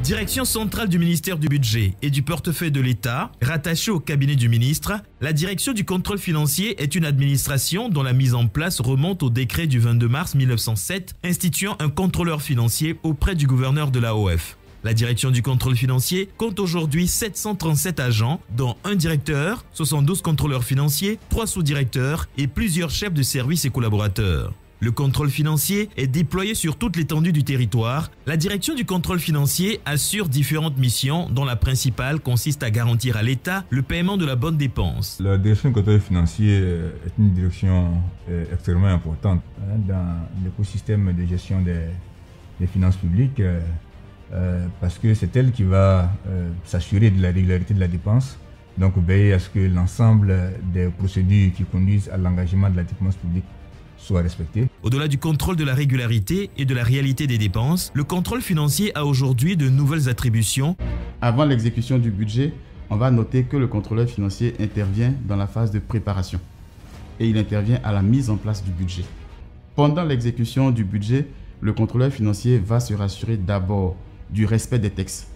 Direction centrale du ministère du Budget et du portefeuille de l'État, rattachée au cabinet du ministre, la direction du contrôle financier est une administration dont la mise en place remonte au décret du 22 mars 1907 instituant un contrôleur financier auprès du gouverneur de l'AOF. La direction du contrôle financier compte aujourd'hui 737 agents, dont un directeur, 72 contrôleurs financiers, 3 sous-directeurs et plusieurs chefs de service et collaborateurs. Le contrôle financier est déployé sur toute l'étendue du territoire. La direction du contrôle financier assure différentes missions dont la principale consiste à garantir à l'État le paiement de la bonne dépense. La direction du contrôle financier est une direction extrêmement importante dans l'écosystème de gestion des finances publiques parce que c'est elle qui va s'assurer de la régularité de la dépense, donc veiller à ce que l'ensemble des procédures qui conduisent à l'engagement de la dépense publique soit respecté. Au-delà du contrôle de la régularité et de la réalité des dépenses, le contrôle financier a aujourd'hui de nouvelles attributions. Avant l'exécution du budget, on va noter que le contrôleur financier intervient dans la phase de préparation et il intervient à la mise en place du budget. Pendant l'exécution du budget, le contrôleur financier va se rassurer d'abord du respect des textes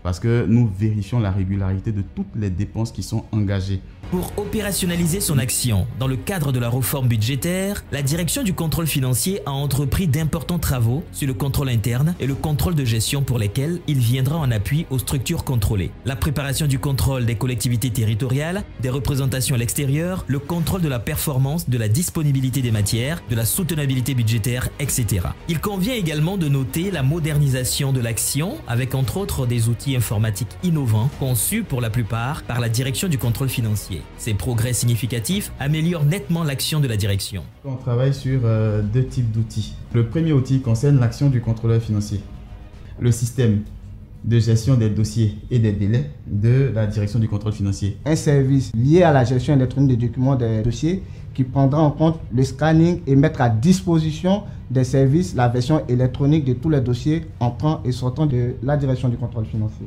parce que nous vérifions la régularité de toutes les dépenses qui sont engagées. Pour opérationnaliser son action dans le cadre de la réforme budgétaire, la direction du contrôle financier a entrepris d'importants travaux sur le contrôle interne et le contrôle de gestion pour lesquels il viendra en appui aux structures contrôlées. La préparation du contrôle des collectivités territoriales, des représentations à l'extérieur, le contrôle de la performance, de la disponibilité des matières, de la soutenabilité budgétaire, etc. Il convient également de noter la modernisation de l'action avec entre autres des outils informatiques innovants conçus pour la plupart par la direction du contrôle financier. Ces progrès significatifs améliorent nettement l'action de la direction. On travaille sur deux types d'outils. Le premier outil concerne l'action du contrôleur financier. Le système de gestion des dossiers et des délais de la direction du contrôle financier. Un service lié à la gestion électronique des documents des dossiers qui prendra en compte le scanning et mettre à disposition des services la version électronique de tous les dossiers entrant et sortant de la direction du contrôle financier.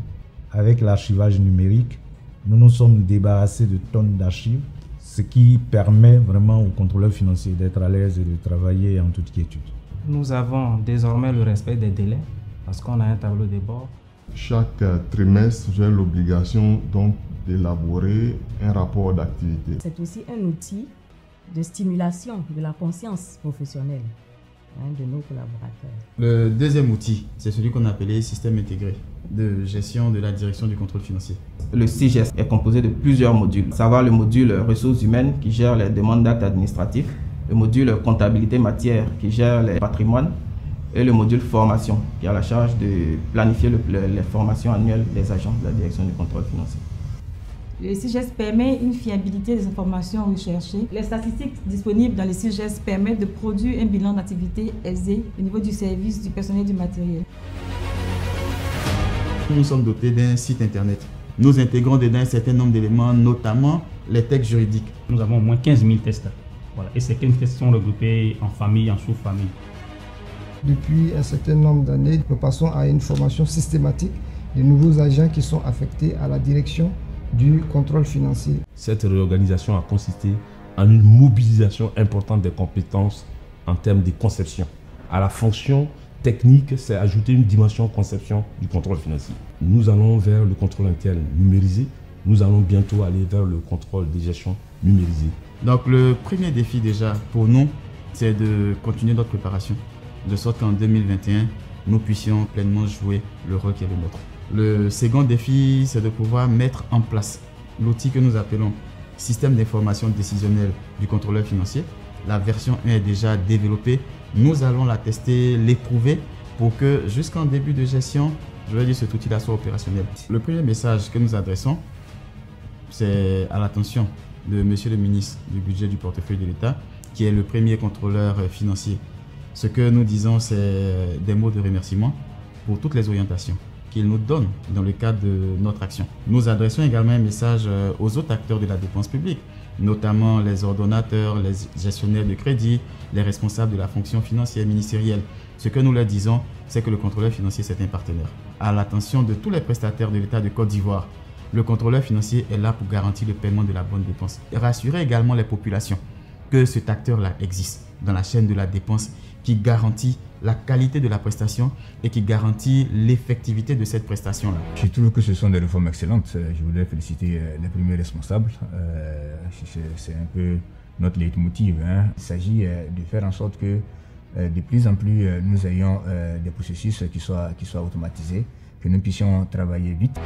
Avec l'archivage numérique, nous nous sommes débarrassés de tonnes d'archives, ce qui permet vraiment aux contrôleurs financiers d'être à l'aise et de travailler en toute quiétude. Nous avons désormais le respect des délais parce qu'on a un tableau de bord. Chaque trimestre, j'ai l'obligation donc d'élaborer un rapport d'activité. C'est aussi un outil de stimulation de la conscience professionnelle de nos collaborateurs. Le deuxième outil, c'est celui qu'on appelait système intégré de gestion de la direction du contrôle financier. Le SIGES est composé de plusieurs modules, à savoir le module ressources humaines qui gère les demandes d'actes administratifs, le module comptabilité matière qui gère les patrimoines et le module formation qui a la charge de planifier les formations annuelles des agents de la direction du contrôle financier. Le SIGES permet une fiabilité des informations recherchées. Les statistiques disponibles dans le SIGES permettent de produire un bilan d'activité aisé au niveau du service, du personnel et du matériel. Nous sommes dotés d'un site internet. Nous intégrons dedans un certain nombre d'éléments, notamment les textes juridiques. Nous avons au moins 15 000 tests. Voilà. Et ces 15 tests sont regroupés en famille, en sous-famille. Depuis un certain nombre d'années, nous passons à une formation systématique des nouveaux agents qui sont affectés à la direction du contrôle financier. Cette réorganisation a consisté en une mobilisation importante des compétences en termes de conception. À la fonction technique, c'est ajouter une dimension conception du contrôle financier. Nous allons vers le contrôle interne numérisé. Nous allons bientôt aller vers le contrôle de gestion numérisé. Donc le premier défi déjà pour nous, c'est de continuer notre préparation, de sorte qu'en 2021, nous puissions pleinement jouer le rôle qui est le nôtre. Le second défi, c'est de pouvoir mettre en place l'outil que nous appelons système d'information décisionnelle du contrôleur financier. La version 1 est déjà développée. Nous allons la tester, l'éprouver pour que jusqu'en début de gestion, je veux dire, cet outil-là soit opérationnel. Le premier message que nous adressons, c'est à l'attention de Monsieur le ministre du Budget du portefeuille de l'État, qui est le premier contrôleur financier. Ce que nous disons, c'est des mots de remerciement pour toutes les orientations qu'il nous donne dans le cadre de notre action. Nous adressons également un message aux autres acteurs de la dépense publique, notamment les ordonnateurs, les gestionnaires de crédit, les responsables de la fonction financière ministérielle. Ce que nous leur disons, c'est que le contrôleur financier, c'est un partenaire. À l'attention de tous les prestataires de l'État de Côte d'Ivoire, le contrôleur financier est là pour garantir le paiement de la bonne dépense. Et rassurer également les populations que cet acteur-là existe dans la chaîne de la dépense qui garantit la qualité de la prestation et qui garantit l'effectivité de cette prestation-là. Je trouve que ce sont des réformes excellentes. Je voudrais féliciter les premiers responsables. C'est un peu notre leitmotiv. Il s'agit de faire en sorte que de plus en plus nous ayons des processus qui soient automatisés, que nous puissions travailler vite.